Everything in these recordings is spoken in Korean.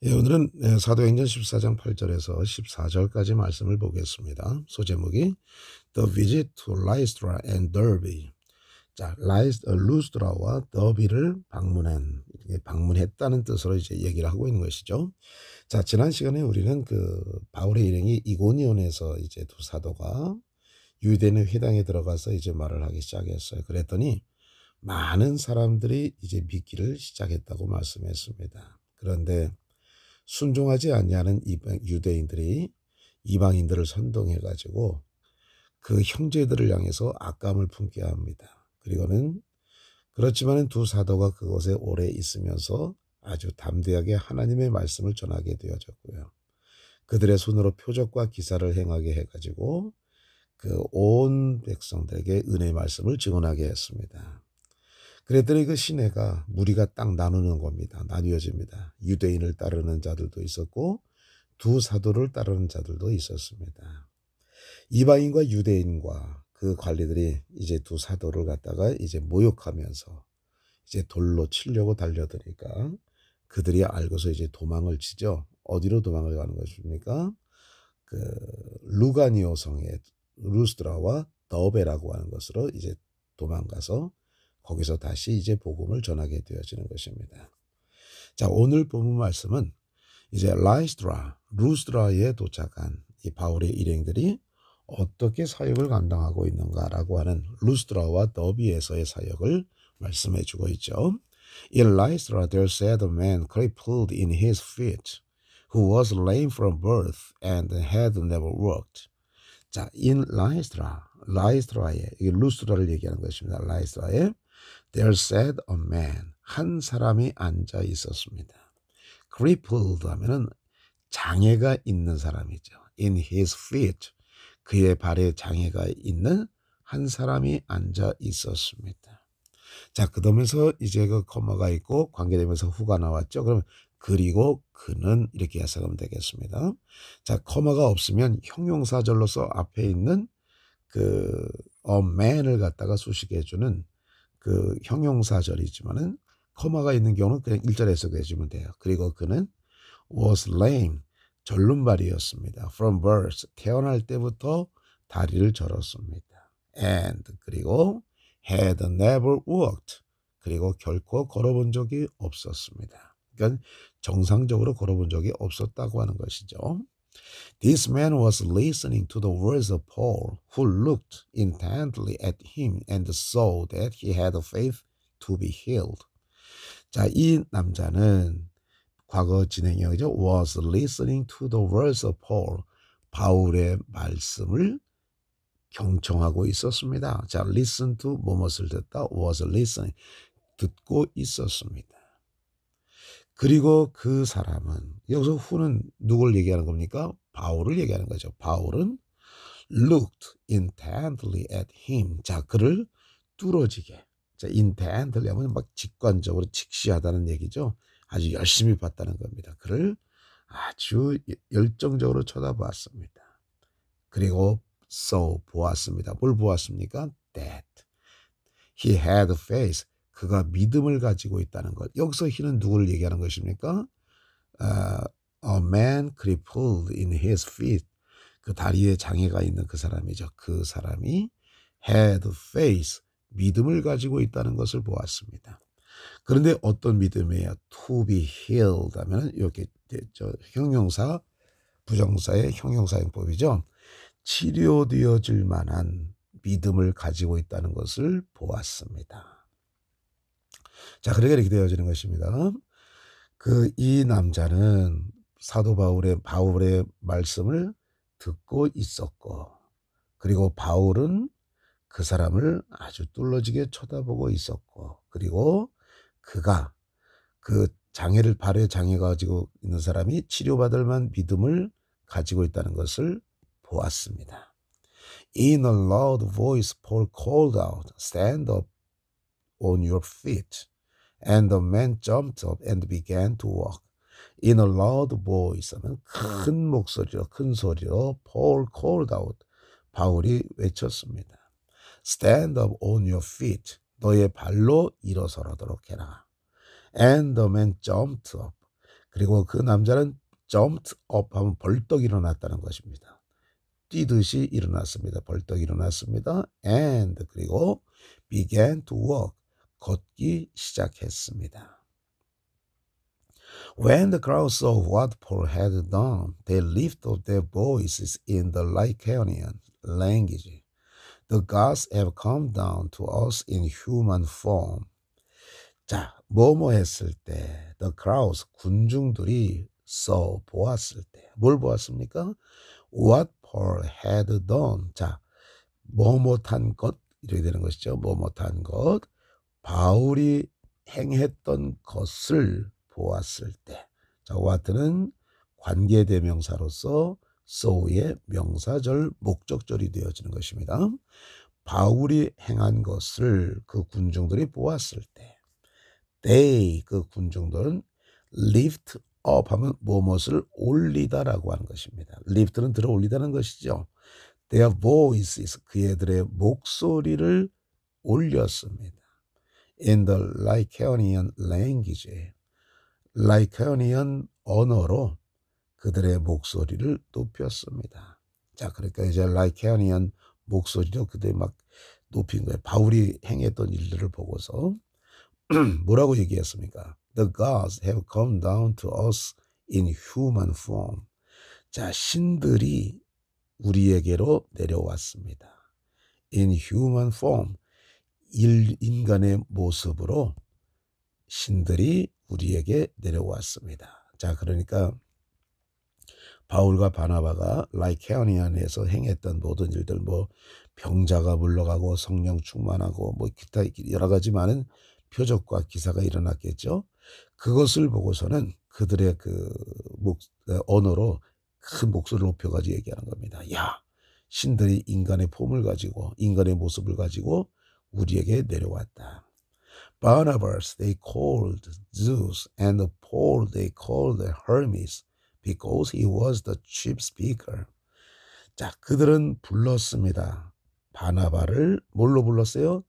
예, 오늘은 사도행전 14장 8절에서 14절까지 말씀을 보겠습니다. 소제목이 The Visit to Lystra and Derbe. 자, 루스드라와 더비를 방문했다는 뜻으로 이제 얘기를 하고 있는 것이죠. 자, 지난 시간에 우리는 그 바울의 일행이 이고니온에서 이제 두 사도가 유대인의 회당에 들어가서 이제 말을 하기 시작했어요. 그랬더니 많은 사람들이 이제 믿기를 시작했다고 말씀했습니다. 그런데 순종하지 아니하는 유대인들이 이방인들을 선동해 가지고 그 형제들을 향해서 악감을 품게 합니다. 그리고는 그렇지만은 두 사도가 그곳에 오래 있으면서 아주 담대하게 하나님의 말씀을 전하게 되어졌고요. 그들의 손으로 표적과 기사를 행하게 해가지고 그 온 백성들에게 은혜의 말씀을 증언하게 했습니다. 그랬더니 그 시내가 무리가 딱 나누는 겁니다. 나뉘어집니다. 유대인을 따르는 자들도 있었고 두 사도를 따르는 자들도 있었습니다. 이방인과 유대인과 그 관리들이 이제 두 사도를 갖다가 이제 모욕하면서 이제 돌로 치려고 달려드니까 그들이 알고서 이제 도망을 치죠. 어디로 도망을 가는 것입니까? 그 루가니오 성의 루스드라와 더베라고 하는 것으로 이제 도망가서 거기서 다시 이제 복음을 전하게 되어지는 것입니다. 자, 오늘 본문 말씀은 이제 루스드라에 도착한 이 바울의 일행들이 어떻게 사역을 감당하고 있는가라고 하는 루스드라와 더비에서의 사역을 말씀해 주고 있죠. In Lystra there sat a man crippled in his feet, who was lame from birth and had never walked. 자, in 라이스트라에, 이 루스드라를 얘기하는 것입니다. 라이스트라에 there sat a man, 한 사람이 앉아 있었습니다. crippled 하면은 장애가 있는 사람이죠. in his feet, 그의 발에 장애가 있는 한 사람이 앉아 있었습니다. 자, 그러면서 이제 그 커머가 있고 관계되면서 후가 나왔죠. 그러면 그리고 그는 이렇게 해석하면 되겠습니다. 자, 커머가 없으면 형용사절로서 앞에 있는 그 man을 갖다가 수식해주는 그 형용사절이지만은 커머가 있는 경우는 그냥 1절 해석해 주면 돼요. 그리고 그는 was lame, 절름발이었습니다. from birth, 태어날 때부터 다리를 절었습니다. and, 그리고 had never walked, 그리고 결코 걸어본 적이 없었습니다. 그러니까 정상적으로 걸어본 적이 없었다고 하는 것이죠. This man was listening to the words of Paul, who looked intently at him and saw that he had faith to be healed. 자, 이 남자는 과거 진행형이죠. was listening to the words of Paul. 바울의 말씀을 경청하고 있었습니다. 자, listen to 무엇을 듣다. was listening. 듣고 있었습니다. 그리고 그 사람은 여기서 who는 누굴 얘기하는 겁니까? 바울을 얘기하는 거죠. 바울은 looked intently at him. 자, 그를 뚫어지게. 자, intently 하면 막 직관적으로 직시하다는 얘기죠. 아주 열심히 봤다는 겁니다. 그를 아주 열정적으로 쳐다보았습니다. 그리고 보았습니다. 뭘 보았습니까? That he had faith. 그가 믿음을 가지고 있다는 것. 여기서 he는 누구를 얘기하는 것입니까? A man crippled in his feet. 그 다리에 장애가 있는 그 사람이죠. 그 사람이 had faith. 믿음을 가지고 있다는 것을 보았습니다. 그런데 어떤 믿음이에요? To be healed 하면 이렇게 형용사, 부정사의 형용사용법이죠. 치료되어질 만한 믿음을 가지고 있다는 것을 보았습니다. 자, 그렇게 이렇게 되어지는 것입니다. 이 남자는 사도 바울의 말씀을 듣고 있었고, 그리고 바울은 그 사람을 아주 뚫러지게 쳐다보고 있었고, 그리고 그가 그 발에 장애가 가지고 있는 사람이 치료받을 만한 믿음을 가지고 있다는 것을 보았습니다. In a loud voice, Paul called out, "Stand up on your feet." And the man jumped up and began to walk. In a loud voice 하면 큰 목소리로, 큰 소리로 Paul called out. 바울이 외쳤습니다. Stand up on your feet. 너의 발로 일어서도록 해라. And the man jumped up. 그리고 그 남자는 jumped up 하면 벌떡 일어났다는 것입니다. 뛰듯이 일어났습니다. 벌떡 일어났습니다. And 그리고 began to walk 걷기 시작했습니다. When the crowd saw what Paul had done, they lifted up their voices in the Lycaonian language. The gods have come down to us in human form. 자, 뭐뭐 했을 때, the crowds, 군중들이 보았을 때, 뭘 보았습니까? What Paul had done. 자, 뭐뭐한 것, 이렇게 되는 것이죠. 뭐뭐한 것, 바울이 행했던 것을 보았을 때. 자, what는 관계대명사로서 so의 명사절, 목적절이 되어지는 것입니다. 바울이 행한 것을 그 군중들이 보았을 때 they, 그 군중들은 lift up 하면 무엇을 올리다라고 하는 것입니다. lift는 들어 올리다는 것이죠. their voices, 그들의 목소리를 올렸습니다. in the Lycaonian language, Lycaonian 언어로 그들의 목소리를 높였습니다. 자, 그러니까 이제 Lycaonian 목소리로 그들이 막 높인 거예요. 바울이 행했던 일들을 보고서 뭐라고 얘기했습니까? The gods have come down to us in human form. 자, 신들이 우리에게로 내려왔습니다. In human form, 인간의 모습으로 신들이 우리에게 내려왔습니다. 자, 그러니까 바울과 바나바가 라이케오니안에서 행했던 모든 일들, 뭐 병자가 물러가고 성령 충만하고 뭐 기타 여러 가지 많은 표적과 기사가 일어났겠죠. 그것을 보고서는 그들의 그 언어로 큰 목소리를 높여가지고 얘기하는 겁니다. 야, 신들이 인간의 폼을 가지고 인간의 모습을 가지고 우리에게 내려왔다. Barnabas they called Zeus and Paul they called Hermes because he was the chief speaker. 자, 그들은 불렀습니다. 바나바를 뭘로 불렀어요?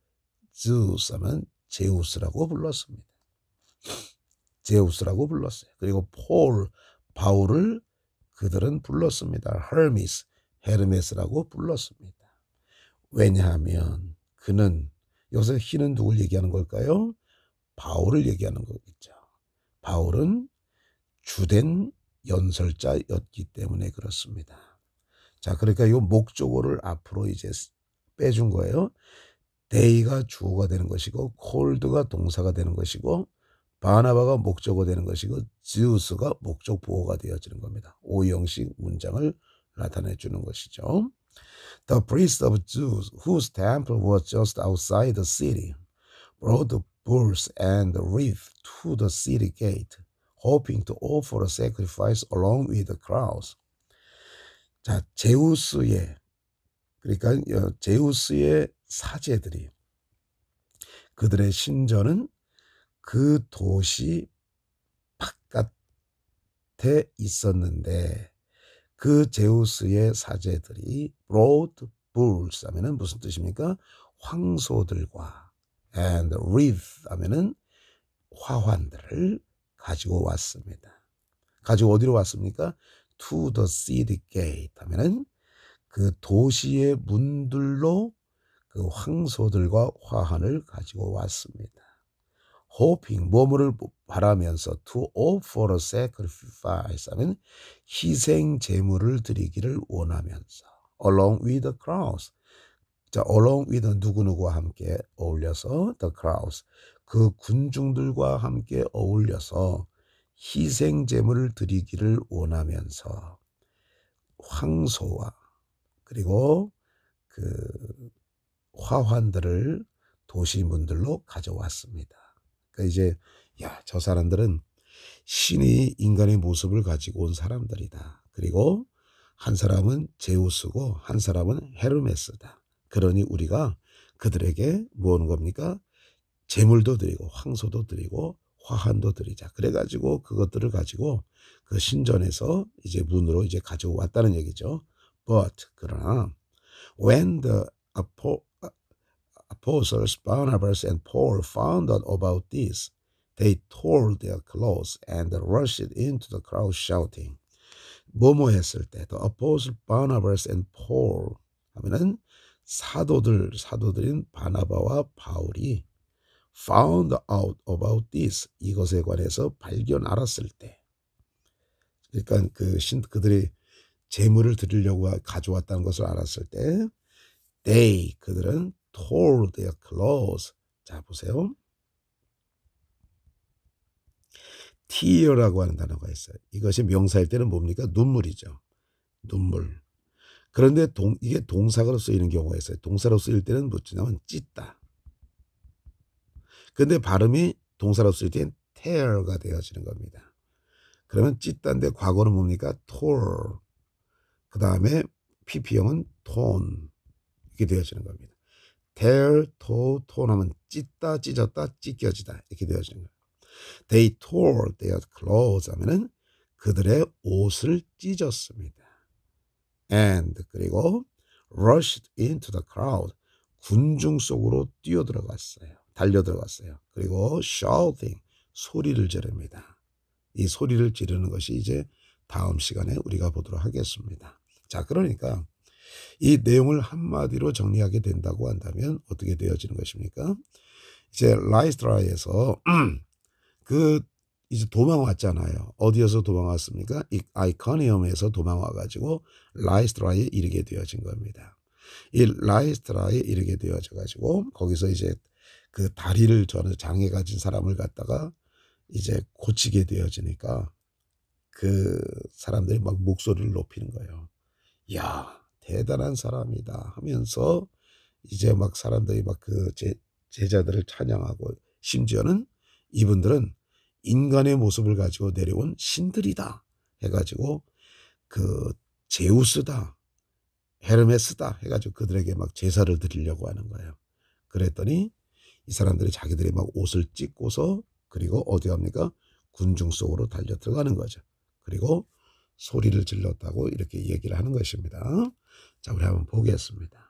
Zeus 하면 제우스라고 불렀습니다. 제우스라고 불렀어요. 그리고 바울을 그들은 불렀습니다. Hermes, 헤르메스라고 불렀습니다. 왜냐하면 그는, 여기서 히는 누굴 얘기하는 걸까요? 바울을 얘기하는 거겠죠. 바울은 주된 연설자였기 때문에 그렇습니다. 자, 그러니까 이 목적어를 앞으로 이제 빼준 거예요. they가 주어가 되는 것이고 called가 동사가 되는 것이고 바나바가 목적어 되는 것이고 zeus가 목적 보호가 되어지는 겁니다. 오형식 문장을 나타내 주는 것이죠. The priest of Zeus, whose temple was just outside the city, brought the bulls and the wreath to the city gate, hoping to offer a sacrifice along with the crowds. 자, 제우스의 사제들이, 그들의 신전은 그 도시 바깥에 있었는데 그 제우스의 사제들이 brought bulls 하면은 무슨 뜻입니까? 황소들과 and wreath 하면은 화환들을 가지고 왔습니다. 가지고 어디로 왔습니까? To the city gate 하면은 그 도시의 문들로 그 황소들과 화환을 가지고 왔습니다. hoping, 뭐뭐를 바라면서 to offer a sacrifice 하면 희생 제물을 드리기를 원하면서 along with the crowds. 자, along with 누구누구와 함께 어울려서 the crowds, 그 군중들과 함께 어울려서 희생 제물을 드리기를 원하면서 황소와 그리고 그 화환들을 도시 문들로 가져왔습니다. 그러니까 이제 저 사람들은 신이 인간의 모습을 가지고 온 사람들이다. 그리고 한 사람은 제우스고 한 사람은 헤르메스다. 그러니 우리가 그들에게 뭐 하는 겁니까? 제물도 드리고 황소도 드리고 화환도 드리자. 그래가지고 그것들을 가지고 그 신전에서 이제 문으로 이제 가져왔다는 얘기죠. But 그러나 when the apostles Barnabas and Paul found out about this, They tore their clothes and rushed into the crowd shouting. 뭐뭐 했을 때 the apostles Barnabas and Paul 하면은 사도들인 바나바와 바울이 found out about this 이것에 관해서 알았을 때 그러니까 그들이 재물을 드리려고 가져왔다는 것을 알았을 때 그들은 tore their clothes. 자 보세요. tear라고 하는 단어가 있어요. 이것이 명사일 때는 뭡니까? 눈물이죠. 눈물. 그런데 이게 동사로 쓰이는 경우가 있어요. 동사로 쓰일 때는 뭐냐면 찢다. 근데 발음이 동사로 쓰일 때는 tear가 되어지는 겁니다. 그러면 찢다인데 과거는 뭡니까? tore. 그 다음에 pp형은 torn. 이렇게 되어지는 겁니다. tear, torn 하면 찢다, 찢었다, 찢겨지다 이렇게 되어지는 거예요. They tore their clothes 하면은 그들의 옷을 찢었습니다. And 그리고 rushed into the crowd 군중 속으로 달려 들어갔어요. 그리고 shouting 소리를 지릅니다. 이 소리를 지르는 것이 이제 다음 시간에 우리가 보도록 하겠습니다. 자, 그러니까 이 내용을 한마디로 정리하게 된다고 한다면 어떻게 되어지는 것입니까? 이제 라이스트라에서 이제 도망 왔잖아요. 어디에서 도망 왔습니까? 아이코니움에서 도망 와가지고 라이스트라에 이르게 되어진 겁니다. 이 라이스트라에 이르게 되어져가지고 거기서 이제 그 다리를 장애 가진 사람을 갖다가 이제 고치게 되어지니까 그 사람들이 막 목소리를 높이는 거예요. 야, 대단한 사람이다 하면서 이제 막 사람들이 막 그 제자들을 찬양하고 심지어는 이분들은 인간의 모습을 가지고 내려온 신들이다 해가지고 그 제우스다 헤르메스다 해가지고 그들에게 막 제사를 드리려고 하는 거예요. 그랬더니 이 사람들이 자기들이 막 옷을 찢고서 그리고 어디 갑니까? 군중 속으로 달려 들어가는 거죠. 그리고 소리를 질렀다고 이렇게 얘기를 하는 것입니다. 자, 우리 한번 보겠습니다.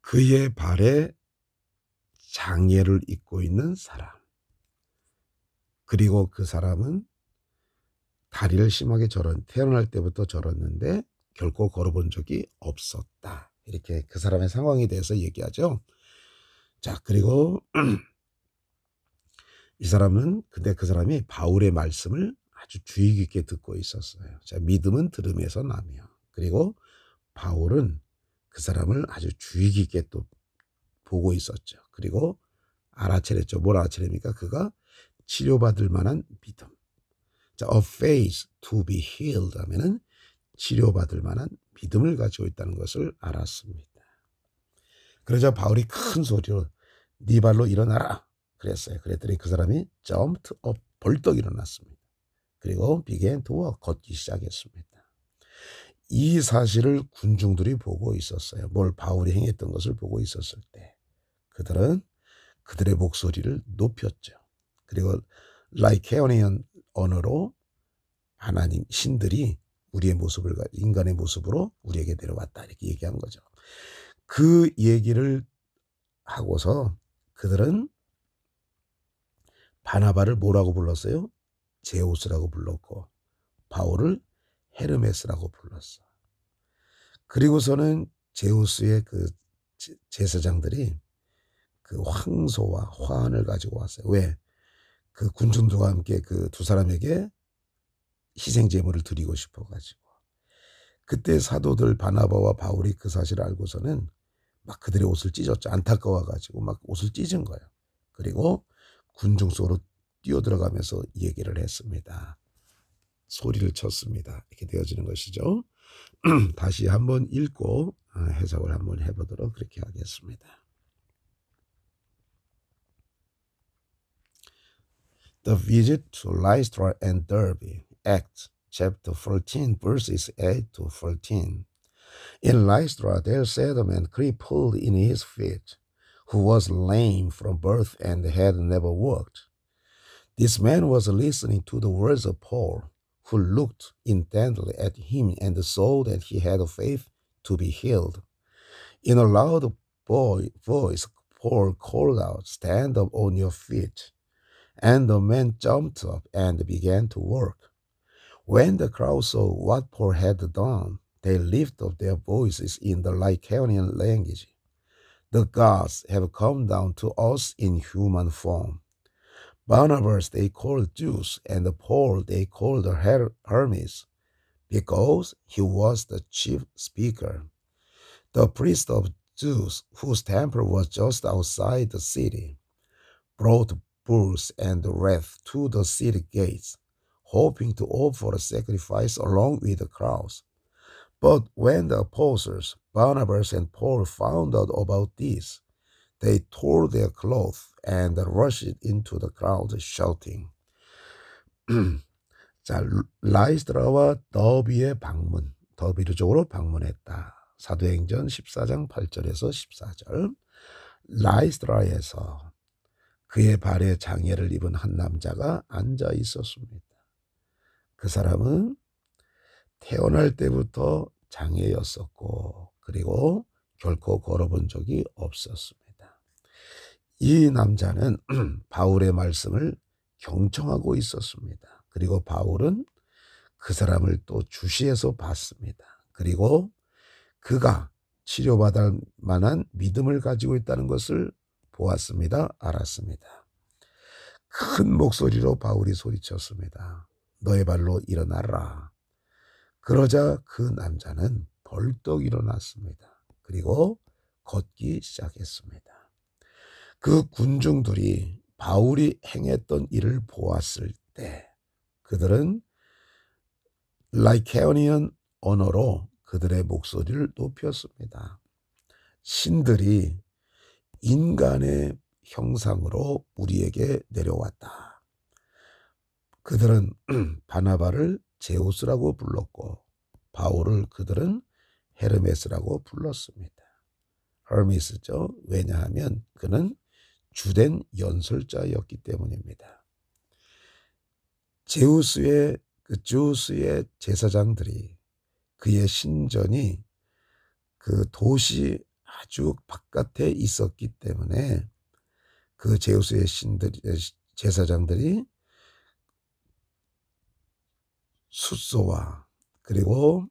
그의 발에 장애를 입고 있는 사람. 그리고 그 사람은 다리를 심하게 태어날 때부터 절었는데 결코 걸어본 적이 없었다. 이렇게 그 사람의 상황에 대해서 얘기하죠. 자, 그리고 근데 그 사람이 바울의 말씀을 아주 주의 깊게 듣고 있었어요. 자, 믿음은 들음에서 나며. 그리고 바울은 그 사람을 아주 주의 깊게 또 보고 있었죠. 그리고 알아차렸죠. 뭘 알아차립니까? 그가 치료받을 만한 믿음. 자, a faith to be healed 하면은 치료받을 만한 믿음을 가지고 있다는 것을 알았습니다. 그러자 바울이 큰 소리로 네 발로 일어나라 그랬어요. 그랬더니 그 사람이 jumped up 벌떡 일어났습니다. 그리고 began to walk 걷기 시작했습니다. 이 사실을 군중들이 보고 있었어요. 뭘 바울이 행했던 것을 보고 있었을 때 그들은 그들의 목소리를 높였죠. 그리고 라이케오니안 언어로 하나님 신들이 우리의 모습을 인간의 모습으로 우리에게 내려왔다 이렇게 얘기한 거죠. 그 얘기를 하고서 그들은 바나바를 뭐라고 불렀어요? 제우스라고 불렀고 바울을 헤르메스라고 불렀어. 그리고서는 제우스의 그 제사장들이 그 황소와 화환을 가지고 왔어요. 왜? 그 군중들과 함께 그 두 사람에게 희생 제물을 드리고 싶어 가지고. 그때 사도들 바나바와 바울이 그 사실을 알고서는 막 그들의 옷을 찢었죠. 안타까워 가지고 막 옷을 찢은 거예요. 그리고 군중 속으로 뛰어들어가면서 얘기를 했습니다. 소리를 쳤습니다. 이렇게 되어지는 것이죠. 다시 한번 읽고 해석을 한번 해보도록 그렇게 하겠습니다. The visit to Lystra and Derbe, Acts chapter 14, verses 8 to 14. In Lystra there sat a man crippled in his feet, who was lame from birth and had never walked. This man was listening to the words of Paul, who looked intently at him and saw that he had faith to be healed. In a loud voice, Paul called out, "Stand up on your feet." And the man jumped up and began to work. When the crowd saw what Paul had done, they lifted up their voices in the Lycaonian language. "The gods have come down to us in human form." Barnabas they called Zeus, and Paul they called Hermes, because he was the chief speaker. The priest of Zeus, whose temple was just outside the city, brought bulls and rats to the city gates, hoping to offer a sacrifice along with the crowds. But when the apostles, Barnabas and Paul, found out about this, they tore their clothes and rushed into the crowd shouting. 자, 라이스드라와 더비의 방문, 더비를 쪽으로 방문했다. 사도행전 14장 8절에서 14절. 라이스드라에서 그의 발에 장애를 입은 한 남자가 앉아 있었습니다. 그 사람은 태어날 때부터 장애였었고, 그리고 결코 걸어본 적이 없었습니다. 이 남자는 바울의 말씀을 경청하고 있었습니다. 그리고 바울은 그 사람을 또 주시해서 봤습니다. 그리고 그가 치료받을 만한 믿음을 가지고 있다는 것을 보았습니다. 알았습니다. 큰 목소리로 바울이 소리쳤습니다. 너의 발로 일어나라. 그러자 그 남자는 벌떡 일어났습니다. 그리고 걷기 시작했습니다. 그 군중들이 바울이 행했던 일을 보았을 때 그들은 라이케오니언 언어로 그들의 목소리를 높였습니다. 신들이 인간의 형상으로 우리에게 내려왔다. 그들은 바나바를 제우스라고 불렀고 바울을 그들은 헤르메스라고 불렀습니다. 헤르메스죠. 왜냐하면 그는 주된 연설자였기 때문입니다. 제우스의 제사장들이 그의 신전이 그 도시 아주 바깥에 있었기 때문에 그 제우스의 제사장들이 숫소와 그리고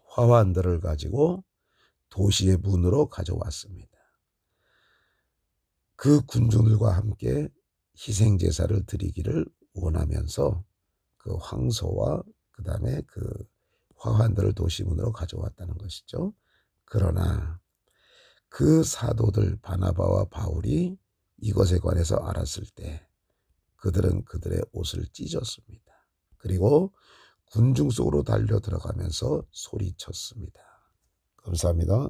화환들을 가지고 도시의 문으로 가져왔습니다. 그 군중들과 함께 희생제사를 드리기를 원하면서 그 황소와 그 다음에 그 화환들을 도시 문으로 가져왔다는 것이죠. 그러나 그 사도들 바나바와 바울이 이것에 관해서 알았을 때 그들은 그들의 옷을 찢었습니다. 그리고 군중 속으로 달려 들어가면서 소리쳤습니다. 감사합니다.